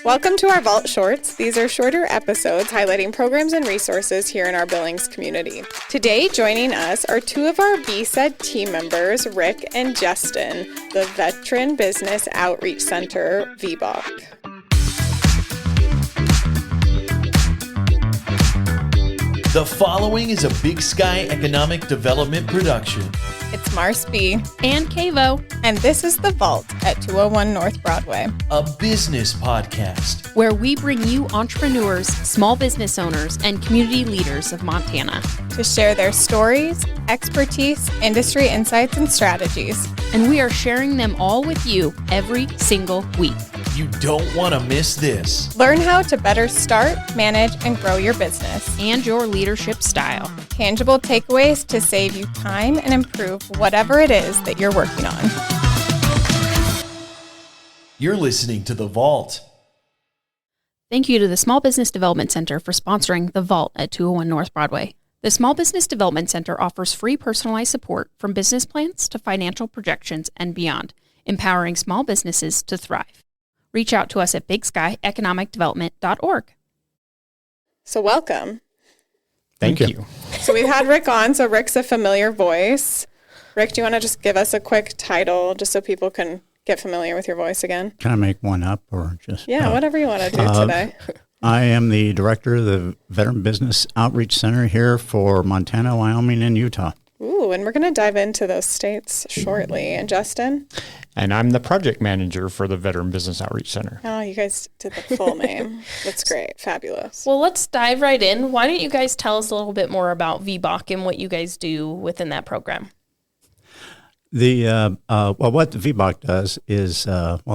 Welcome to our Vault Shorts. These are shorter episodes highlighting programs and resources here in our Billings community. Today, joining us are two of our VSED team members, Rick and Justin, the Veteran Business Outreach Center, VBOC. The following is a Big Sky Economic Development production. It's Mars B. And Kavo. And this is The Vault at 201 North Broadway. A business podcast. Where we bring you entrepreneurs, small business owners, and community leaders of Montana. To share their stories, expertise, industry insights, and strategies. And we are sharing them all with you every single week. You don't want to miss this. Learn how to better start, manage, and grow your business. And your leadership style. Tangible takeaways to save you time and improve whatever it is that you're working on. You're listening to The Vault. Thank you to the Small Business Development Center for sponsoring The Vault at 201 North Broadway. The Small Business Development Center offers free personalized support from business plans to financial projections and beyond, empowering small businesses to thrive. Reach out to us at bigsky.economicdevelopment.org. So welcome. Thank you. So we've had Rick on, so Rick's a familiar voice. Rick, do you want to just give us a quick title just so people can get familiar with your voice again? Can I make one up or just? Yeah, whatever you want to do today. I am the director of the Veteran Business Outreach Center here for Montana, Wyoming, and Utah. Ooh, and we're going to dive into those states shortly. And Justin? And I'm the project manager for the Veteran Business Outreach Center. Oh, you guys did the full name. That's great. Fabulous. Well, let's dive right in. Why don't you guys tell us a little bit more about VBOC and what you guys do within that program? What the VBOC does is,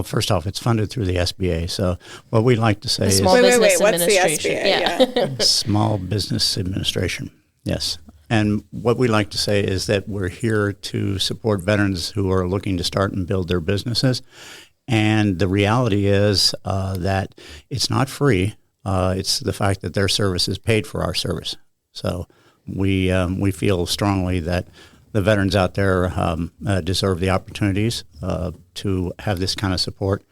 first off, it's funded through the SBA. So what we like to say is... Small Business what's the Administration. SBA? Yeah. Small Business Administration, yes. And what we like to say is that we're here to support veterans who are looking to start and build their businesses. And the reality is that it's not free. It's the fact that their service is paid for our service. So we feel strongly that the veterans out there deserve the opportunities to have this kind of support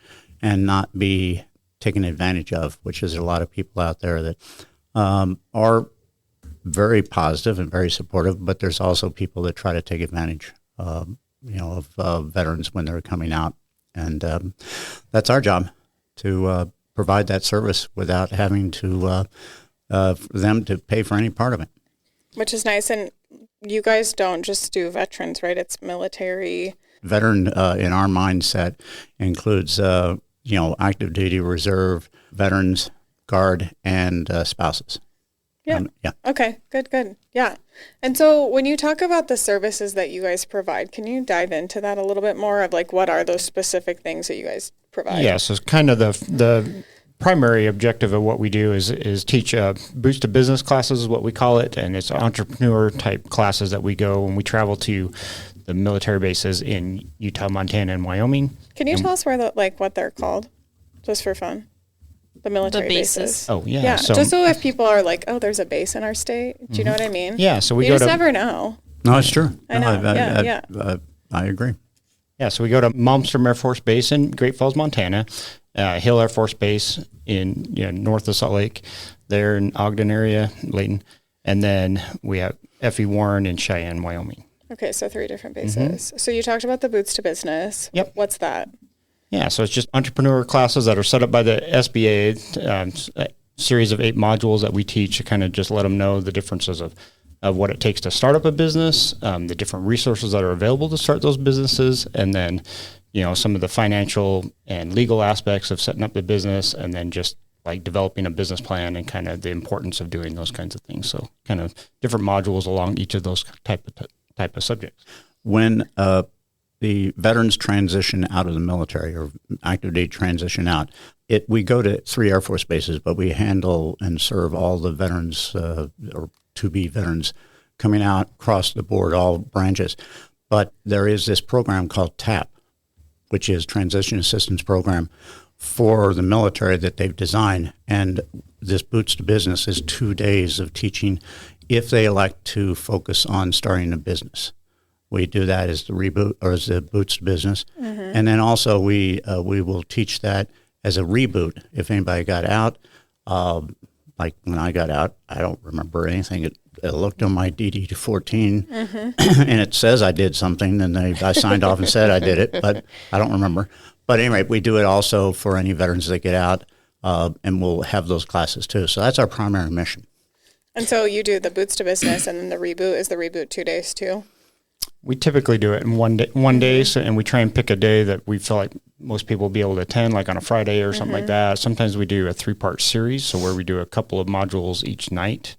and not be taken advantage of, which is a lot of people out there that are very positive and very supportive, but there's also people that try to take advantage, of veterans when they're coming out, and that's our job to provide that service without having to for them to pay for any part of it. Which is nice, and you guys don't just do veterans, right? It's military. Veteran in our mindset includes active duty, reserve, veterans, guard, and spouses. Yeah. Okay. Good. Yeah. And so when you talk about the services that you guys provide, can you dive into that a little bit more of like what are those specific things that you guys provide? Yeah. So it's kind of the primary objective of what we do is teach Boost to Business classes is what we call it. And it's entrepreneur type classes that we go when we travel to the military bases in Utah, Montana, and Wyoming. Can you tell us what they're called just for fun? The military bases. Oh, yeah. Yeah, just so if people are like, oh, there's a base in our state. Do you know what I mean? Yeah, so you just never know. No, it's true. I know, I agree. Yeah, so we go to Malmstrom Air Force Base in Great Falls, Montana, Hill Air Force Base in north of Salt Lake, there in Ogden area, Layton, and then we have F.E. Warren in Cheyenne, Wyoming. Okay, so 3 different bases. Mm-hmm. So you talked about the Boots to Business. Yep. What's that? Yeah, so it's just entrepreneur classes that are set up by the SBA, a series of 8 modules that we teach to kind of just let them know the differences of what it takes to start up a business, the different resources that are available to start those businesses, and then, some of the financial and legal aspects of setting up the business, and then just like developing a business plan and kind of the importance of doing those kinds of things. So kind of different modules along each of those type of subjects. When the veterans transition out of the military or active duty transition out, we go to 3 Air Force bases, but we handle and serve all the veterans or to-be veterans coming out across the board, all branches. But there is this program called TAP, which is Transition Assistance Program for the military that they've designed. And this Boots to Business is 2 days of teaching if they elect to focus on starting a business. We do that as the reboot or as the Boots to Business. Mm-hmm. And then also we will teach that as a reboot. If anybody got out, like when I got out, I don't remember anything. It looked on my DD-14 and it says I did something, and I signed off and said I did it, but I don't remember. But anyway, we do it also for any veterans that get out, and we'll have those classes too. So that's our primary mission. And so you do the boots to business, and then the reboot, is the reboot 2 days too? We typically do it in one day, so, and we try and pick a day that we feel like most people will be able to attend, like on a Friday or something like that. Sometimes we do a 3-part series, so where we do a couple of modules each night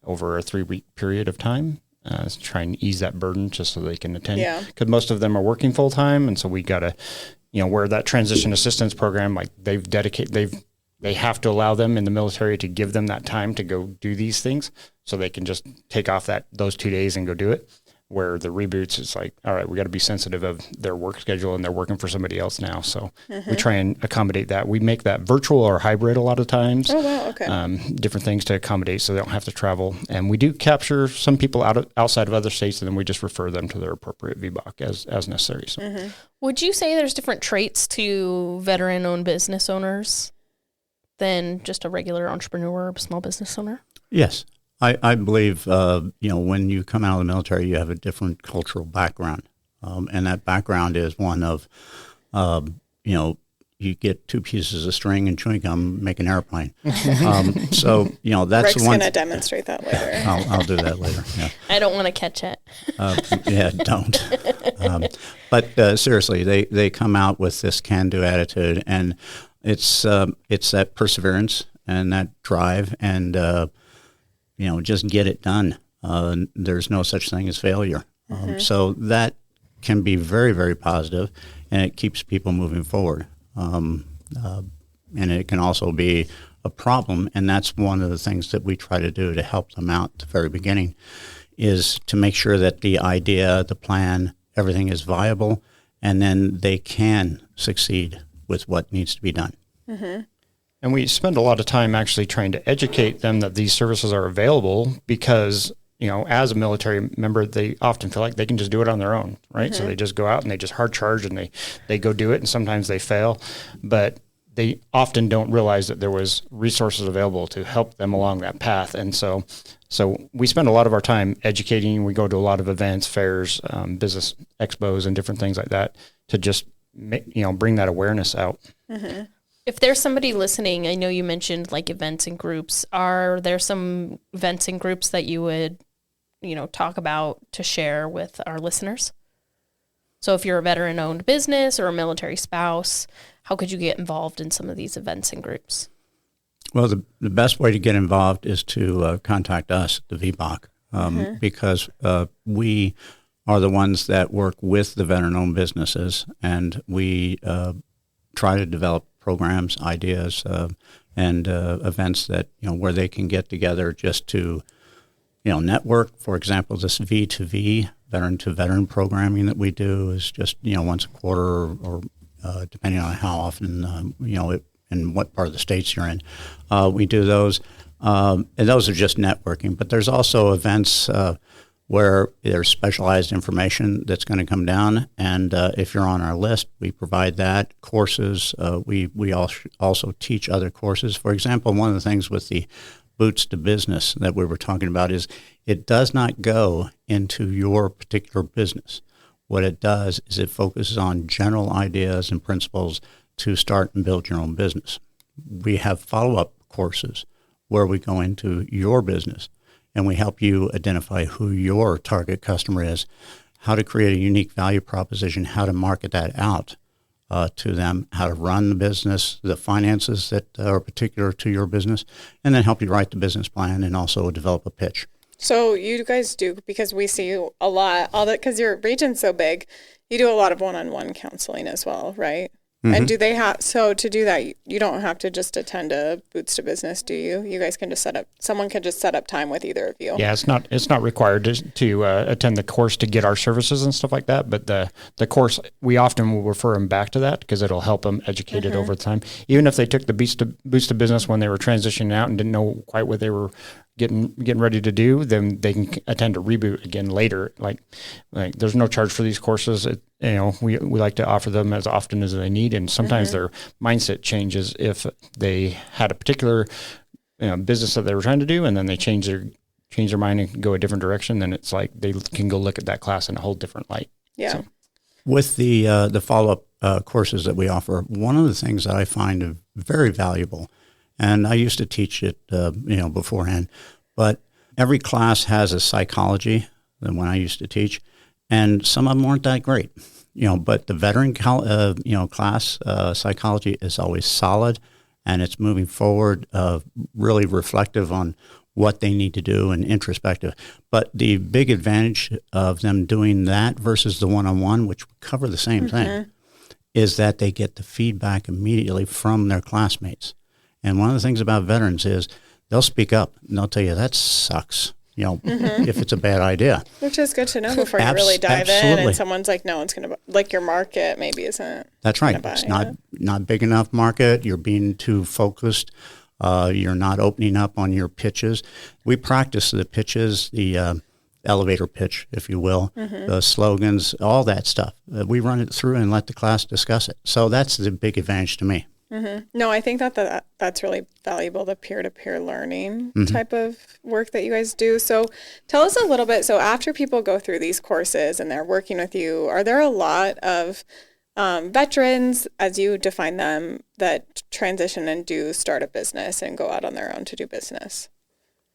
over a 3-week period of time, to try and ease that burden just so they can attend. Yeah. Because most of them are working full time, and so we got to, where that transition assistance program, like they have to allow them in the military to give them that time to go do these things, so they can just take off those 2 days and go do it. Where the reboots, it's like, all right, we got to be sensitive of their work schedule, and they're working for somebody else now. So we try and accommodate that. We make that virtual or hybrid a lot of times. Oh, wow, okay. Different things to accommodate so they don't have to travel. And we do capture some people outside of other states, and then we just refer them to their appropriate VBOC as necessary. So. Would you say there's different traits to veteran-owned business owners than just a regular entrepreneur or small business owner? Yes. I believe, when you come out of the military, you have a different cultural background. And that background is one of, you get 2 pieces of string and chewing gum, make an airplane. That's Rick's one. going to demonstrate that later. I'll do that later. Yeah. I don't want to catch it. Don't. But seriously, they come out with this can-do attitude, and it's that perseverance and that drive, and just get it done. There's no such thing as failure. So that can be very, very positive, and it keeps people moving forward. And it can also be a problem, and that's one of the things that we try to do to help them out at the very beginning, is to make sure that the idea, the plan, everything is viable, and then they can succeed with what needs to be done. And we spend a lot of time actually trying to educate them that these services are available because, as a military member, they often feel like they can just do it on their own, right? So they just go out and they just hard charge and they go do it, and sometimes they fail. But they often don't realize that there was resources available to help them along that path. And so we spend a lot of our time educating. We go to a lot of events, fairs, business expos, and different things like that to just bring that awareness out. If there's somebody listening, I know you mentioned like events and groups. Are there some events and groups that you would, talk about to share with our listeners? So if you're a veteran-owned business or a military spouse, how could you get involved in some of these events and groups? Well, the best way to get involved is to contact us, the VBOC, because we are the ones that work with the veteran-owned businesses, and we try to develop programs, ideas, and events that, where they can get together just to, network. For example, this V2V, veteran-to-veteran programming that we do is just, once a quarter or depending on how often, in what part of the states you're in. We do those, and those are just networking. But there's also events where there's specialized information that's going to come down, and if you're on our list, we provide that. Courses, we also teach other courses. For example, one of the things with the Boots to Business that we were talking about is it does not go into your particular business. What it does is it focuses on general ideas and principles to start and build your own business. We have follow-up courses where we go into your business and we help you identify who your target customer is, how to create a unique value proposition, how to market that out to them, how to run the business, the finances that are particular to your business, and then help you write the business plan and also develop a pitch. So you guys do, because we see you a lot, because your region's so big, you do a lot of one-on-one counseling as well, right? And do they have, so to do that, you don't have to just attend a Boots to Business, do you? You guys can just someone can just set up time with either of you. Yeah, it's not required to attend the course to get our services and stuff like that, but the course, we often will refer them back to that because it'll help them educated over time. Even if they took the Boots to Business when they were transitioning out and didn't know quite what they were getting ready to do, then they can attend a reboot again later. Like there's no charge for these courses. We like to offer them as often as they need, and sometimes their mindset changes if they had a particular business that they were trying to do, and then they change their mind and go a different direction. Then it's like they can go look at that class in a whole different light. Yeah. So. With the follow-up courses that we offer, one of the things that I find very valuable, and I used to teach it, beforehand, but every class has a psychology than when I used to teach, and some of them weren't that great, but the veteran, class psychology is always solid, and it's moving forward, really reflective on what they need to do and introspective. But the big advantage of them doing that versus the one-on-one, which cover the same thing, is that they get the feedback immediately from their classmates. And one of the things about veterans is they'll speak up and they'll tell you that sucks, if it's a bad idea. Which is good to know before you really dive in and someone's like, no one's going to, like your market maybe isn't. That's right. It's not big enough market. You're being too focused. You're not opening up on your pitches. We practice the pitches, the elevator pitch, if you will, the slogans, all that stuff. We run it through and let the class discuss it. So that's the big advantage to me. No, I think that's really valuable, the peer-to-peer learning type of work that you guys do. So tell us a little bit. So after people go through these courses and they're working with you, are there a lot of veterans, as you define them, that transition and do start a business and go out on their own to do business?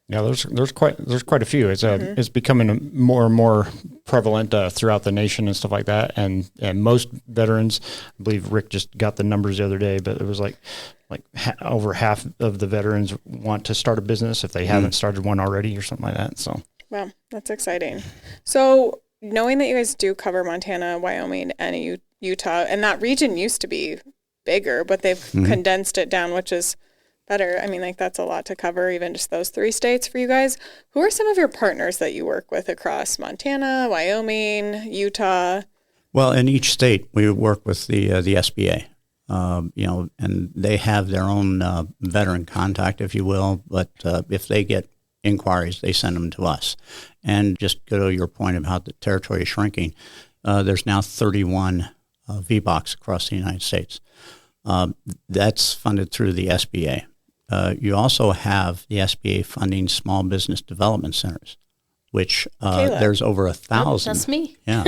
Yeah, there's quite a few. It's becoming more and more prevalent throughout the nation and stuff like that. And most veterans, I believe Rick just got the numbers the other day, but it was like over half of the veterans want to start a business if they haven't started one already or something like that. So wow, that's exciting. So knowing that you guys do cover Montana, Wyoming, and Utah, and that region used to be bigger, but they've condensed it down, which is better. I mean, that's a lot to cover, even just those 3 states for you guys. Who are some of your partners that you work with across Montana, Wyoming, Utah? Well, in each state, we work with the SBA, and they have their own veteran contact, if you will. But if they get inquiries, they send them to us. And just go to your point about the territory shrinking, there's now 31 VBOCs across the United States. That's funded through the SBA. You also have the SBA funding small business development centers, which there's over 1,000. That's me. Yeah,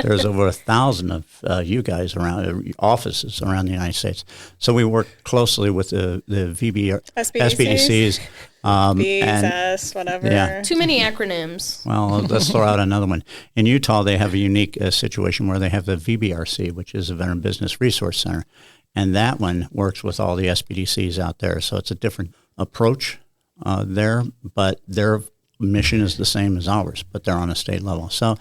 there's over 1,000 of you guys around offices around the United States. So we work closely with the SBDCs. BSS, whatever. Yeah. Too many acronyms. Well, let's throw out another one. In Utah, they have a unique situation where they have the VBRC, which is a Veteran Business Resource Center. And that one works with all the SBDCs out there. So it's a different approach there, but their mission is the same as ours, but they're on a state level. So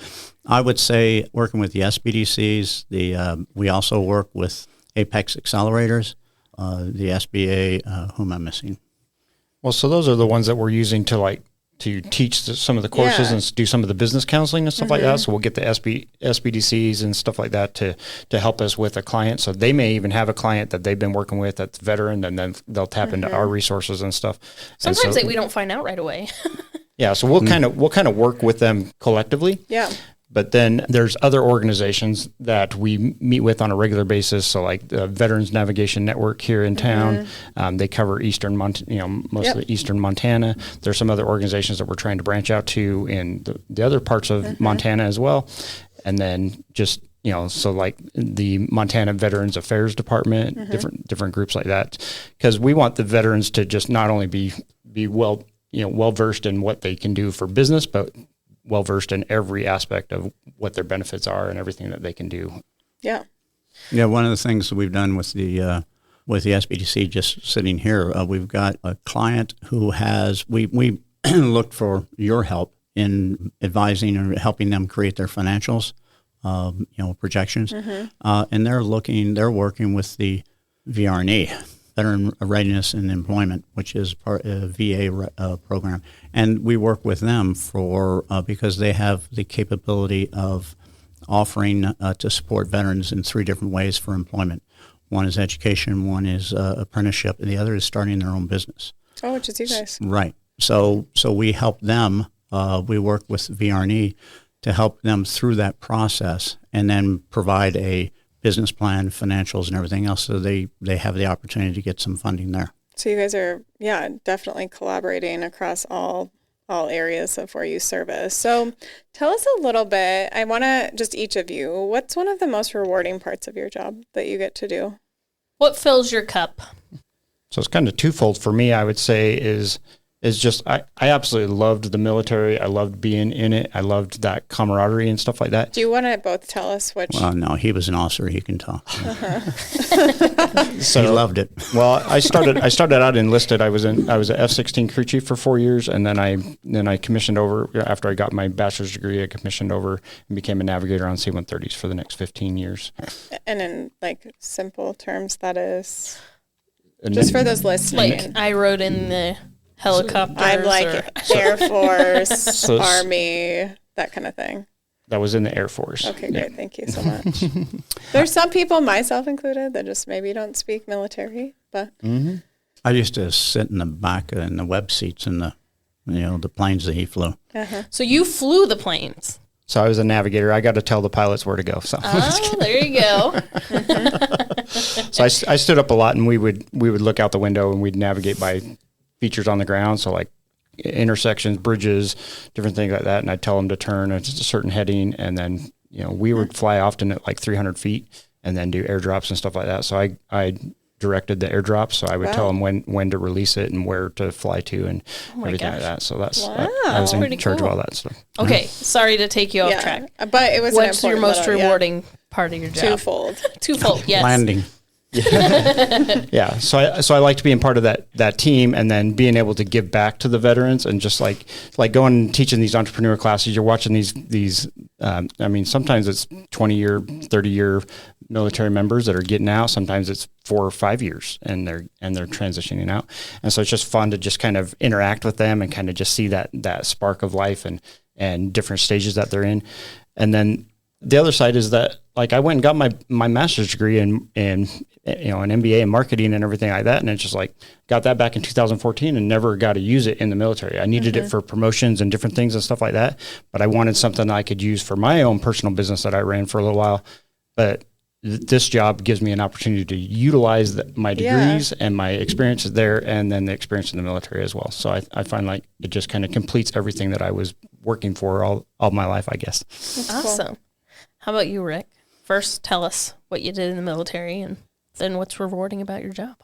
I would say working with the SBDCs, we also work with Apex Accelerators, the SBA, who am I missing? Well, so those are the ones that we're using to teach some of the courses and do some of the business counseling and stuff like that. So we'll get the SBDCs and stuff like that to help us with a client. So they may even have a client that they've been working with that's veteran, and then they'll tap into our resources and stuff. Sometimes we don't find out right away. Yeah, so we'll kind of work with them collectively. Yeah. But then there's other organizations that we meet with on a regular basis. So like the Veterans Navigation Network here in town, they cover eastern most of the eastern Montana. There's some other organizations that we're trying to branch out to in the other parts of Montana as well. And then just, so like the Montana Veterans Affairs Department, different groups like that, because we want the veterans to just not only be well versed in what they can do for business, but well-versed in every aspect of what their benefits are and everything that they can do. Yeah. Yeah, one of the things that we've done with the SBDC, just sitting here, we've got a client who we looked for your help in advising or helping them create their financials, projections. And they're working with the VRNE, Veteran Readiness and Employment, which is part of a VA program. And we work with them because they have the capability of offering to support veterans in 3 different ways for employment. One is education, one is apprenticeship, and the other is starting their own business. Oh, which is you guys. Right. So we help them. We work with VRNE to help them through that process, and then provide a business plan, financials, and everything else, so they have the opportunity to get some funding there. So you guys are, definitely collaborating across all areas of where you service. So tell us a little bit, I want to just each of you, what's one of the most rewarding parts of your job that you get to do? What fills your cup? So it's kind of twofold for me, I would say, is just I absolutely loved the military. I loved being in it. I loved that camaraderie and stuff like that. Do you want to both tell us which? Well, no, he was an officer. He can talk. So he loved it. Well, I started out enlisted. I was an F-16 crew chief for 4 years, and then I commissioned over after I got my bachelor's degree. I commissioned over and became a navigator on C-130s for the next 15 years. And in like simple terms, that is just for those listening. Like I rode in the helicopters. I'm like Air Force, Army, that kind of thing. That was in the Air Force. Okay, great. Yeah. Thank you so much. There's some people, myself included, that just maybe don't speak military, but I used to sit in the back in the web seats in the planes that he flew. So you flew the planes. So I was a navigator. I got to tell the pilots where to go. So there you go. So I stood up a lot, and we would look out the window, and we'd navigate by features on the ground. So like intersections, bridges, different things like that. And I'd tell them to turn at just a certain heading. And then, we would fly often at like 300 feet and then do airdrops and stuff like that. So I directed the airdrops. So I would tell them when to release it and where to fly to and everything like that. So that's, I was in charge of all that stuff. Okay. Sorry to take you off track. But it was What's your most rewarding part of your job? Twofold, yes. Landing. Yeah. So I liked being part of that team, and then being able to give back to the veterans, and just like going and teaching these entrepreneur classes. You're watching these. Sometimes it's 20-year, 30-year military members that are getting out. Sometimes it's 4 or 5 years, and they're transitioning out. And so it's just fun to just kind of interact with them and kind of just see that spark of life and different stages that they're in. And then the other side is that, like, I went and got my master's degree in an MBA in marketing and everything like that. And it's just like, got that back in 2014 and never got to use it in the military. I needed it for promotions and different things and stuff like that. But I wanted something I could use for my own personal business that I ran for a little while. But this job gives me an opportunity to utilize my degrees and my experiences there, and then the experience in the military as well. So I find like it just kind of completes everything that I was working for all my life, I guess. That's awesome. Cool. How about you, Rick? First, tell us what you did in the military, and then what's rewarding about your job.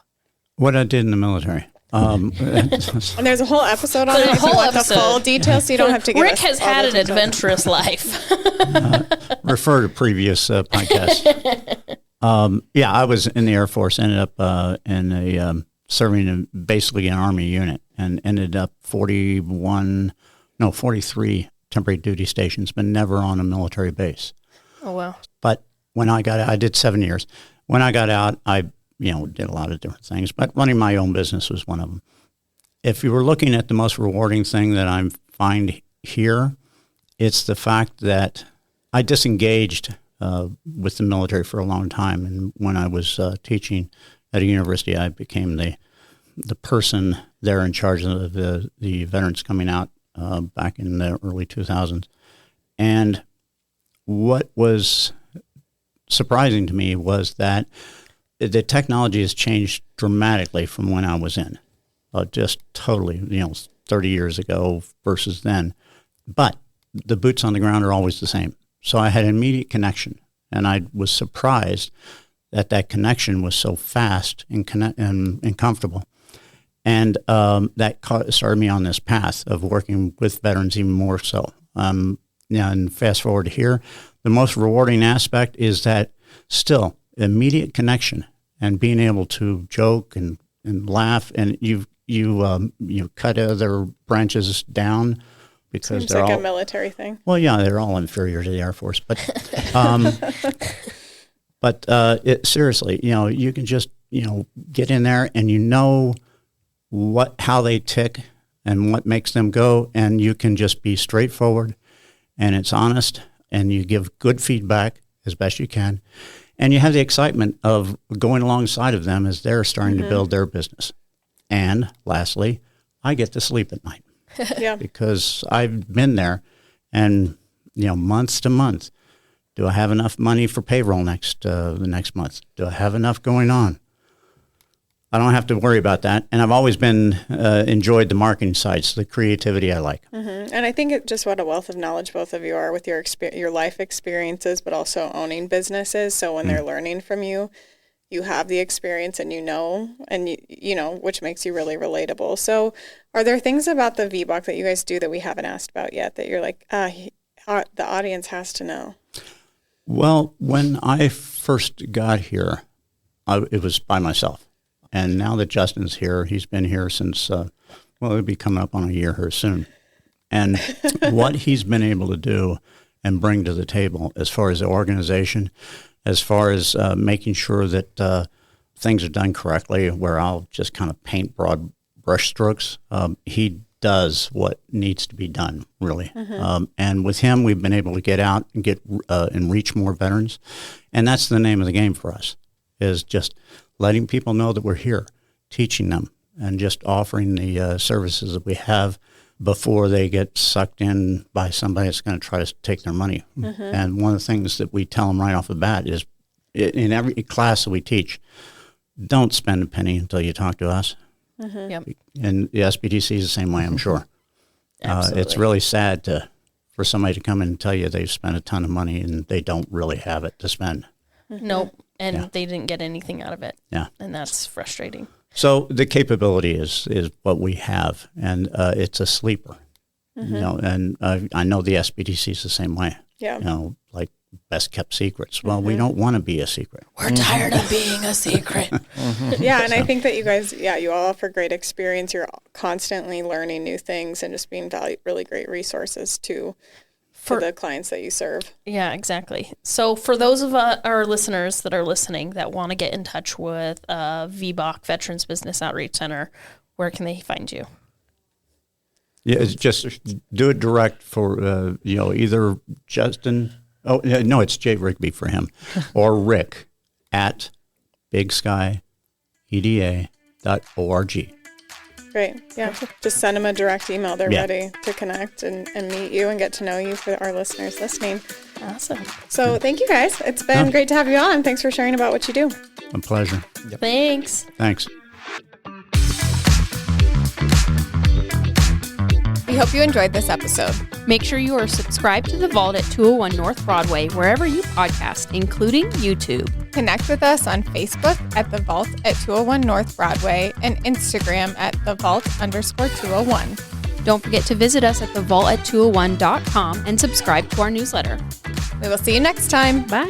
What I did in the military. And there's a whole episode on it. The full details, so you don't have to give Rick has had an adventurous life. Refer to previous podcasts. I was in the Air Force, ended up serving in basically an Army unit, and ended up 43 temporary duty stations, but never on a military base. Oh, wow. But when I got out, I did 7 years. When I got out, I did a lot of different things, but running my own business was one of them. If you were looking at the most rewarding thing that I find here, it's the fact that I disengaged with the military for a long time. And when I was teaching at a university, I became the person there in charge of the veterans coming out back in the early 2000s. And what was surprising to me was that the technology has changed dramatically from when I was in, just totally, 30 years ago versus then. But the boots on the ground are always the same. So I had an immediate connection, and I was surprised that connection was so fast and comfortable. And that started me on this path of working with veterans even more so. And fast forward to here, the most rewarding aspect is that still immediate connection and being able to joke and laugh, and you cut other branches down because they're like a military thing. Well, yeah, they're all inferior to the Air Force, but seriously, you can just get in there and how they tick and what makes them go, and you can just be straightforward, and it's honest, and you give good feedback as best you can. And you have the excitement of going alongside of them as they're starting to build their business. And lastly, I get to sleep at night. Yeah. Because I've been there and, months to months. Do I have enough money for payroll the next month? Do I have enough going on? I don't have to worry about that. And I've always enjoyed the marketing side, so the creativity I like. Mm-hmm. And I think just what a wealth of knowledge both of you are with your life experiences, but also owning businesses. So when they're learning from you, you have the experience and which makes you really relatable. So are there things about the VBOC that you guys do that we haven't asked about yet that you're like, the audience has to know? Well, when I first got here, it was by myself. And now that Justin's here, he's been here since, it'll be coming up on a year here soon. And what he's been able to do and bring to the table as far as the organization, as far as making sure that things are done correctly, where I'll just kind of paint broad brush strokes, he does what needs to be done, really. And with him, we've been able to get out and and reach more veterans. And that's the name of the game for us, is just letting people know that we're here, teaching them, and just offering the services that we have before they get sucked in by somebody that's going to try to take their money. And one of the things that we tell them right off the bat is, in every class that we teach, don't spend a penny until you talk to us. Yep. And the SBDC is the same way, I'm sure. It's really sad for somebody to come in and tell you they've spent a ton of money and they don't really have it to spend. Nope. And they didn't get anything out of it. Yeah. And that's frustrating. So the capability is what we have, and it's a sleeper. And I know the SBDC is the same way. Yeah. Like best kept secrets. Well, we don't want to be a secret. We're tired of being a secret. Yeah, and I think that you guys, you all offer great experience. You're constantly learning new things and just being really great resources for the clients that you serve. Yeah, exactly. So for those of our listeners that are listening that want to get in touch with VBOC, Veterans Business Outreach Center, where can they find you? Yeah, it's just do it direct for, either Justin. Oh, no, it's Jay Rigby for him, or Rick at bigskyeda.org. Great. Yeah. Just send them a direct email. They're ready to connect and meet you and get to know you for our listeners listening. Awesome. So thank you guys. It's been great to have you on. Thanks for sharing about what you do. A pleasure. Yep. Thanks. Thanks. We hope you enjoyed this episode. Make sure you are subscribed to The Vault at 201 North Broadway, wherever you podcast, including YouTube. Connect with us on Facebook at The Vault at 201 North Broadway and Instagram at The Vault_201. Don't forget to visit us at thevault@201.com and subscribe to our newsletter. We will see you next time. Bye.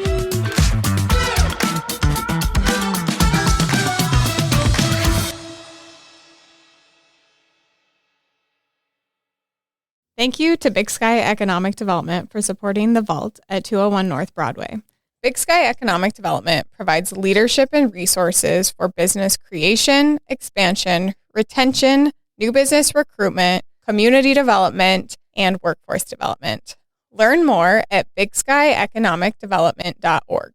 Thank you to Big Sky Economic Development for supporting The Vault at 201 North Broadway. Big Sky Economic Development provides leadership and resources for business creation, expansion, retention, new business recruitment, community development, and workforce development. Learn more at bigsky economicdevelopment.org.